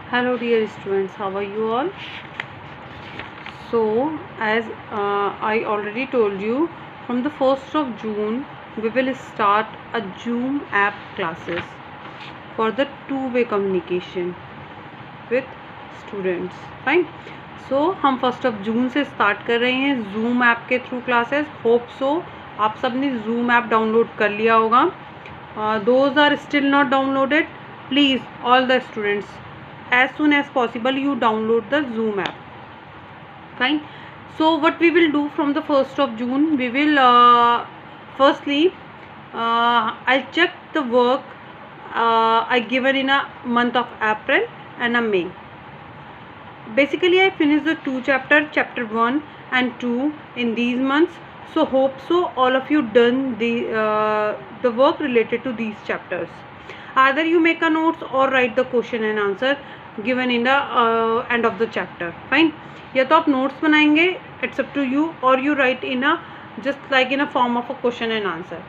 Hello dear students, how are you all? So as I already told you, from the 1st of June we will start a Zoom app classes for the two-way communication with students. Fine. So हम 1st of June से start कर रहे हैं Zoom app के through classes. Hope so आप सब ने Zoom app download कर लिया होगा. Those are still not downloaded, please all the students, as soon as possible you download the Zoom app. Fine. So what we will do from the 1st of June, we will firstly I'll check the work I given in a month of April and a May. Basically I finished the two chapter 1 and 2 in these months. So hope so all of you done the work related to these chapters. Either you make a notes or write the question and answer given in the end of the chapter. Fine. या तो आप notes बनाएंगे, it's up to you, और you write in a just like in a form of a question and answer.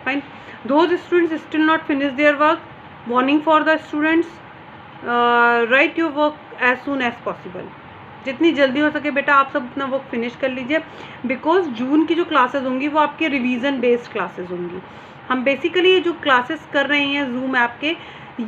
Fine. Those students still not finish their work, warning for the students, write your work as soon as possible. जितनी जल्दी हो सके बेटा आप सब अपना work finish कर लीजिए, बिकॉज जून की जो क्लासेस होंगी वो आपके रिवीजन बेस्ड क्लासेस होंगी. हम बेसिकली जो क्लासेस कर रहे हैं जूम ऐप के,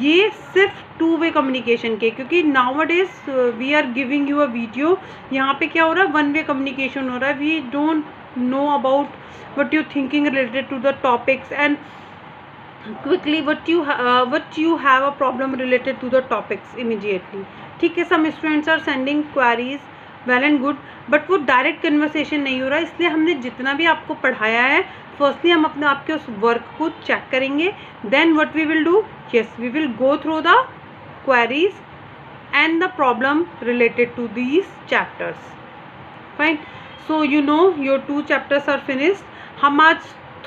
ये सिर्फ टू वे कम्युनिकेशन के, क्योंकि nowadays we are giving you a video. यहाँ पे क्या हो रहा है, वन वे कम्युनिकेशन हो रहा है. We don't know about what you thinking related to the topics and quickly what you have a problem related to the topics immediately. ठीक है, some students are sending queries, well and good, but वो direct conversation नहीं हो रहा है. इसलिए हमने जितना भी आपको पढ़ाया है, फर्स्टली हम अपने आपके उस वर्क को चेक करेंगे. Then what we will do, yes we will go through the queries and the problem related to these chapters. Fine. So you know your two chapters are finished. हम आज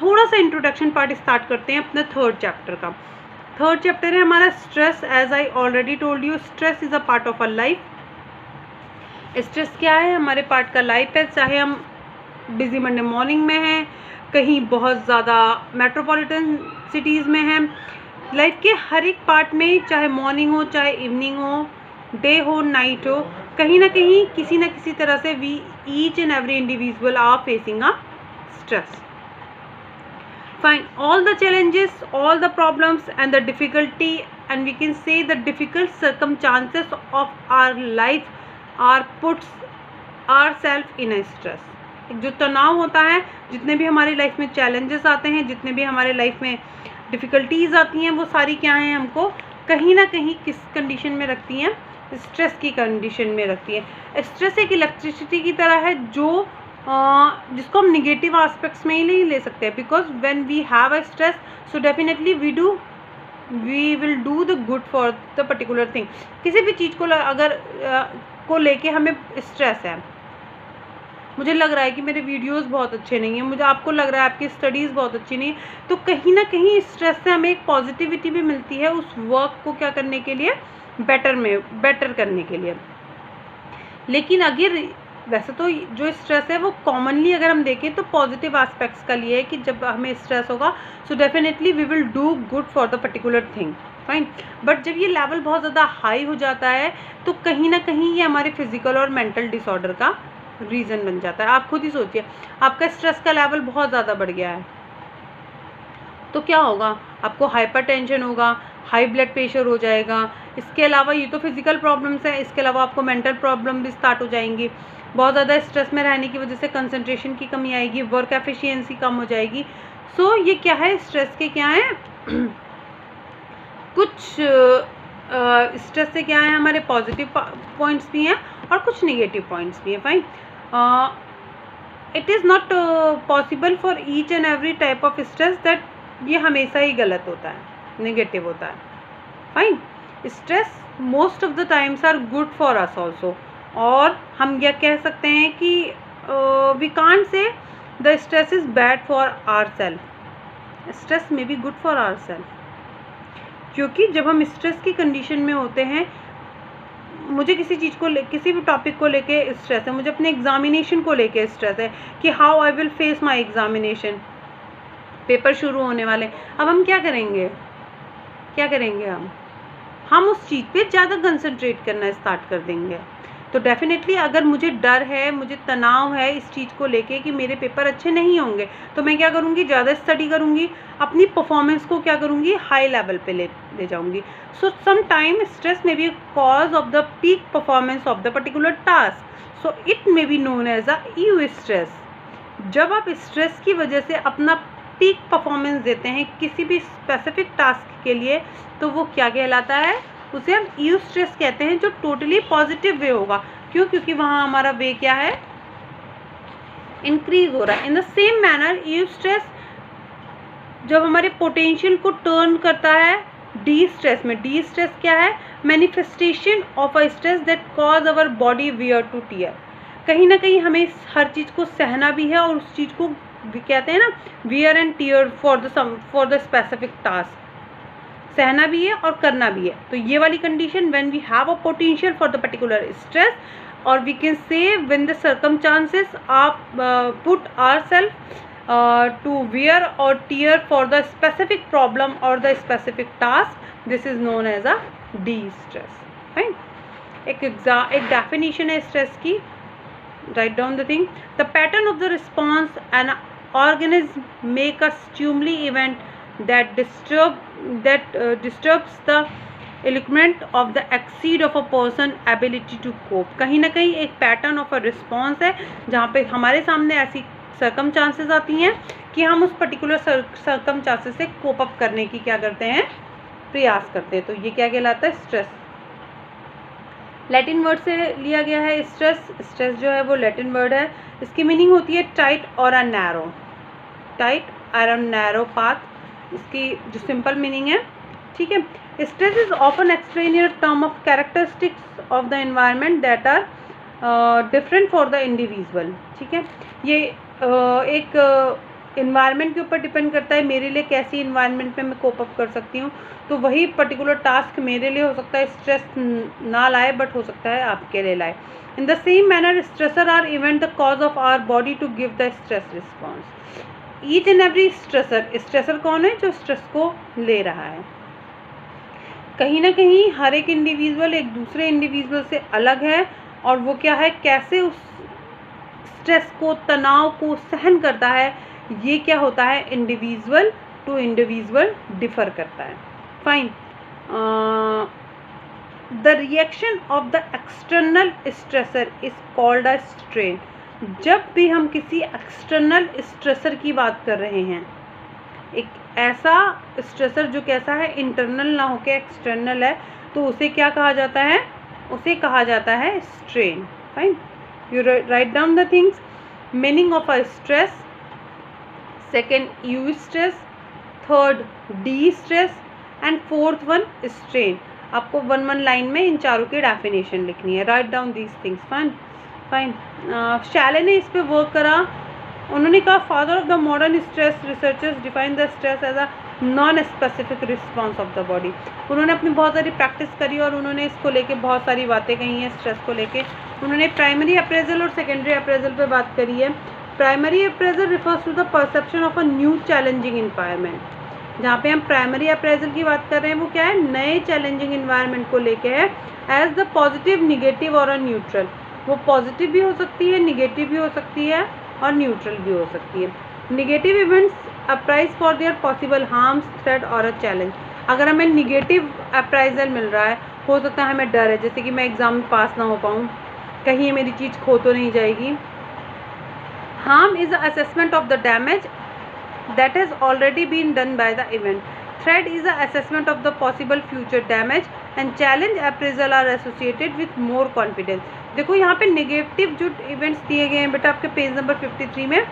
थोड़ा सा इंट्रोडक्शन पार्ट स्टार्ट करते हैं अपने third chapter का. Third chapter है हमारा stress. As I already told you, stress is a part of our life. Stress क्या है, हमारे पार्ट का लाइफ है. चाहे हम बिजी मंडे मॉर्निंग में हैं, कहीं बहुत ज़्यादा मेट्रोपॉलिटन सिटीज़ में हैं, लाइफ के हर एक पार्ट में, चाहे मॉर्निंग हो, चाहे इवनिंग हो, डे हो, नाइट हो, कहीं ना कहीं किसी न किसी तरह से we each and every individual are facing a stress. Fine. All the challenges, all the problems and the difficulty, and we can say the difficult circumstances of our life are puts ourselves in a stress. जो तनाव होता है, जितने भी हमारी life में challenges आते हैं, जितने भी हमारे लाइफ में डिफ़िकल्टीज़ आती हैं, वो सारी क्या हैं, हमको कहीं ना कहीं किस कंडीशन में रखती हैं, स्ट्रेस की कंडीशन में रखती है. स्ट्रेस एक इलेक्ट्रिसिटी की तरह है जो जिसको हम निगेटिव एस्पेक्ट्स में ही नहीं ले सकते हैं. Because when we have a stress, so definitely we will do the good for the particular thing. किसी भी चीज़ को अगर को लेके हमें स्ट्रेस है, मुझे लग रहा है कि मेरे वीडियोस बहुत अच्छे नहीं हैं, मुझे आपको लग रहा है आपकी स्टडीज़ बहुत अच्छी नहीं है, तो कहीं ना कहीं स्ट्रेस से हमें एक पॉजिटिविटी भी मिलती है उस वर्क को क्या करने के लिए, बेटर करने के लिए. लेकिन अगर वैसे तो जो स्ट्रेस है वो कॉमनली अगर हम देखें तो पॉजिटिव एस्पेक्ट्स का लिए है कि जब हमें स्ट्रेस होगा, so definitely we will do good for the particular thing. Fine. But जब ये लेवल बहुत ज़्यादा हाई हो जाता है, तो कहीं ना कहीं ये हमारे फिजिकल और मेंटल डिसऑर्डर का रीज़न बन जाता है. आप खुद ही सोचिए, आपका स्ट्रेस का लेवल बहुत ज़्यादा बढ़ गया है, तो क्या होगा, आपको हाइपर टेंशन होगा, हाई ब्लड प्रेशर हो जाएगा. इसके अलावा ये तो फिजिकल प्रॉब्लम्स हैं, इसके अलावा आपको मेंटल प्रॉब्लम भी स्टार्ट हो जाएंगी. बहुत ज़्यादा स्ट्रेस में रहने की वजह से कंसंट्रेशन की कमी आएगी, वर्क एफिशिएंसी कम हो जाएगी. सो ये क्या है, स्ट्रेस के क्या है कुछ स्ट्रेस से क्या है, हमारे पॉजिटिव पॉइंट्स भी हैं और कुछ नेगेटिव पॉइंट्स भी हैं. Fine. It is not possible for each and every type of stress that ये हमेशा ही गलत होता है, नेगेटिव होता है. Fine. Stress most of the times are good for us also. और हम यह कह सकते हैं कि we can't say the stress is bad for our self. Stress may be good for our self, क्योंकि जब हम स्ट्रेस की कंडीशन में होते हैं, मुझे किसी चीज़ को किसी भी टॉपिक को लेके स्ट्रेस है, मुझे अपने एग्जामिनेशन को लेके स्ट्रेस है कि how I will face my examination. Paper शुरू होने वाले, अब हम क्या करेंगे हम उस चीज़ पे ज़्यादा कंसंट्रेट करना स्टार्ट कर देंगे। तो डेफिनेटली अगर मुझे डर है, मुझे तनाव है इस चीज़ को लेके कि मेरे पेपर अच्छे नहीं होंगे, तो मैं क्या करूँगी, ज़्यादा स्टडी करूँगी, अपनी परफॉर्मेंस को क्या करूँगी, हाई लेवल पे ले जाऊँगी। So some time stress may be cause of the peak performance of the particular task, so it may be known as a you stress. जब आप स्ट्रेस की वजह से अपना पीक परफॉर्मेंस देते हैं किसी भी स्पेसिफिक टास्क के लिए, तो वो क्या कहलाता है, उसे हम यू स्ट्रेस कहते हैं, जो टोटली पॉजिटिव वे होगा। क्यों? क्योंकि वहाँ हमारा वे क्या है, इंक्रीज हो रहा है। In the same manner you stress जब हमारे पोटेंशियल को टर्न करता है डी स्ट्रेस में। डी स्ट्रेस क्या है, manifestation of a stress that cause our body wear to tear. कहीं ना कहीं हमें हर चीज़ को सहना भी है और उस चीज़ को कहते हैं ना, wear and tear for the specific task, सहना भी है और करना भी है। तो ये वाली condition when we have a potential for the particular stress, और we can say when the circumstances are put ourself to wear और tear for the specific problem और the specific task, this is known as a distress. Fine, एक definition है stress की, write down the thing. The pattern of the response an organism make a stimuli event that disturbs the element of the exceed of a person ability to cope. कहीं ना कहीं एक pattern of a response है जहाँ पे हमारे सामने ऐसी सर्कमस्टांसेस आती हैं कि हम उस पर्टिकुलर सर्कमस्टांसेस से कोप अप करने की क्या करते हैं, प्रयास करते हैं। तो ये क्या कहलाता है, स्ट्रेस। लैटिन वर्ड से लिया गया है स्ट्रेस। स्ट्रेस जो है वो लैटिन वर्ड है, इसकी मीनिंग होती है टाइट और अ नैरो, टाइट और अ नैरो पाथ, इसकी जो सिंपल मीनिंग है। ठीक है, stress is often explain in term of characteristics of the environment that are different for the individual. ठीक है, ये एक इन्वायरमेंट के ऊपर डिपेंड करता है, मेरे लिए कैसी इन्वायरमेंट में मैं कोप अप कर सकती हूँ। तो वही पर्टिकुलर टास्क मेरे लिए हो सकता है स्ट्रेस ना लाए, बट हो सकता है आपके लिए लाए। In the same manner stressor are event the cause of our body to give the stress response. Each and every stressor, stressor कौन है, जो स्ट्रेस को ले रहा है। कहीं ना कहीं हर एक इंडिविजुअल एक दूसरे इंडिविजुअल से अलग है, और वो क्या है, कैसे उस स्ट्रेस को, तनाव को सहन करता है, ये क्या होता है, इंडिविजुअल टू इंडिविजुअल डिफर करता है। Fine, the reaction of the external stressor is called a strain. जब भी हम किसी एक्सटर्नल स्ट्रेसर की बात कर रहे हैं, एक ऐसा स्ट्रेसर जो कैसा है, इंटरनल ना होकर एक्सटर्नल है, तो उसे क्या कहा जाता है, उसे कहा जाता है strain. Fine, you write down the things, meaning of a stress, second eustress, third distress, and fourth one strain. आपको वन लाइन में इन चारों की डेफिनेशन लिखनी है। Write down these things. Fine fine, Selye ने इस पे वर्क करा। उन्होंने कहा father of the modern stress researchers define the stress as a non specific response of the body. उन्होंने अपनी बहुत सारी प्रैक्टिस करी और उन्होंने इसको लेके बहुत सारी बातें कही हैं स्ट्रेस को लेके। उन्होंने प्राइमरी अप्रेजल और सेकेंडरी अप्रेजल पे बात करी है। Primary appraisal refers to the perception of a new challenging environment. जहाँ पे हम प्राइमरी अप्रेजल की बात कर रहे हैं वो क्या है, नए चैलेंजिंग इन्वायरमेंट को लेके है, एज द पॉजिटिव, निगेटिव और न्यूट्रल। वो पॉजिटिव भी हो सकती है, निगेटिव भी हो सकती है और न्यूट्रल भी हो सकती है। Negative events apprise for their possible harms, threat और अ चैलेंज। अगर हमें निगेटिव अप्राइजल मिल रहा है, हो सकता है हमें डर है, जैसे कि मैं एग्जाम में पास ना हो पाऊँ, कहीं मेरी चीज़ खो तो नहीं जाएगी। Harm is a assessment of the damage that has already been done by the event. Threat is the assessment of the possible future damage and challenge appraisal are associated with more confidence. देखो यहाँ पे negative जो events दिए गए हैं बेटा आपके page number 53 में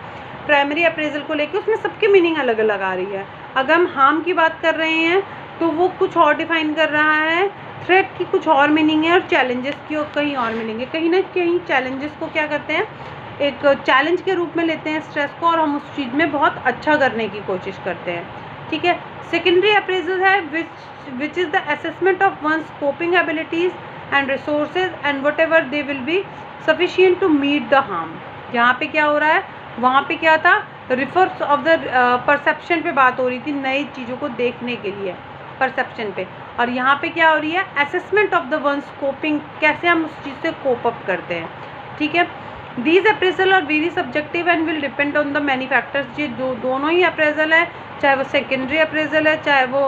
प्राइमरी अप्रेजल को लेके, उसमें सबकी मीनिंग अलग अलग आ रही है। अगर हम हार्म की बात कर रहे हैं तो वो कुछ और डिफाइन कर रहा है, थ्रेट की कुछ और मीनिंग है और चैलेंजेस की कहीं और मीनिंग है। कहीं ना कहीं चैलेंजेस को क्या करते हैं, एक चैलेंज के रूप में लेते हैं स्ट्रेस को, और हम उस चीज़ में बहुत अच्छा करने की कोशिश करते हैं। ठीक है, सेकेंडरी अप्रेजल है which is the assessment of one's coping abilities and resources and whatever they will be sufficient to meet the harm. यहाँ पे क्या हो रहा है, वहाँ पे क्या था, रिफर्स ऑफ द परसेप्शन पे बात हो रही थी, नई चीज़ों को देखने के लिए परसेप्शन पे, और यहाँ पे क्या हो रही है, assessment of the one scoping, कैसे हम उस चीज़ से कोप अप करते हैं, ठीक है। दीज अप्रेजल और very subjective and will depend on the many factors. ये दोनों ही अप्रेजल है, चाहे वो सेकेंडरी अप्रेजल है चाहे वो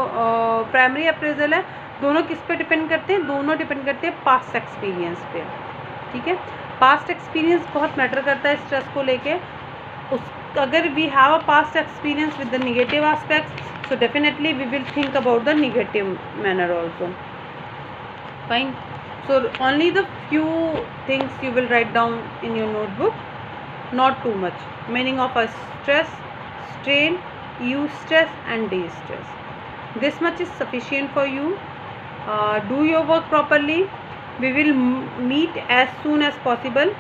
प्राइमरी अप्रेजल है, दोनों किस पे डिपेंड करते हैं, दोनों डिपेंड करते हैं पास्ट एक्सपीरियंस पे, ठीक है। पास्ट एक्सपीरियंस बहुत मैटर करता है स्ट्रेस को लेके। उस अगर we have a past experience with the negative aspects, so definitely we will think about the negative manner also. Fine. So only the few things you will write down in your notebook, not too much. Meaning of a stress, strain, eustress and de-stress. This much is sufficient for you. Do your work properly. We will meet as soon as possible.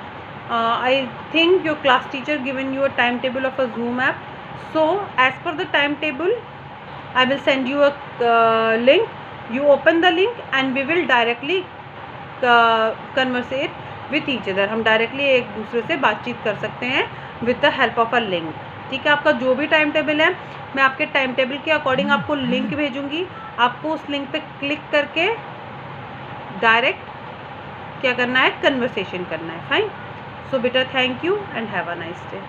I think your class teacher given you a timetable of a Zoom app. So as per the timetable, I will send you a link. You open the link and we will directly conversate with each other. हम directly एक दूसरे से बातचीत कर सकते हैं with the help of a link, ठीक है। आपका जो भी टाइम टेबल है, मैं आपके टाइम टेबल के अकॉर्डिंग आपको लिंक भेजूंगी। आपको उस लिंक पे क्लिक करके डायरेक्ट क्या करना है, कन्वर्सेशन करना है। फाइन। सो बेटा, thank you and have a nice day.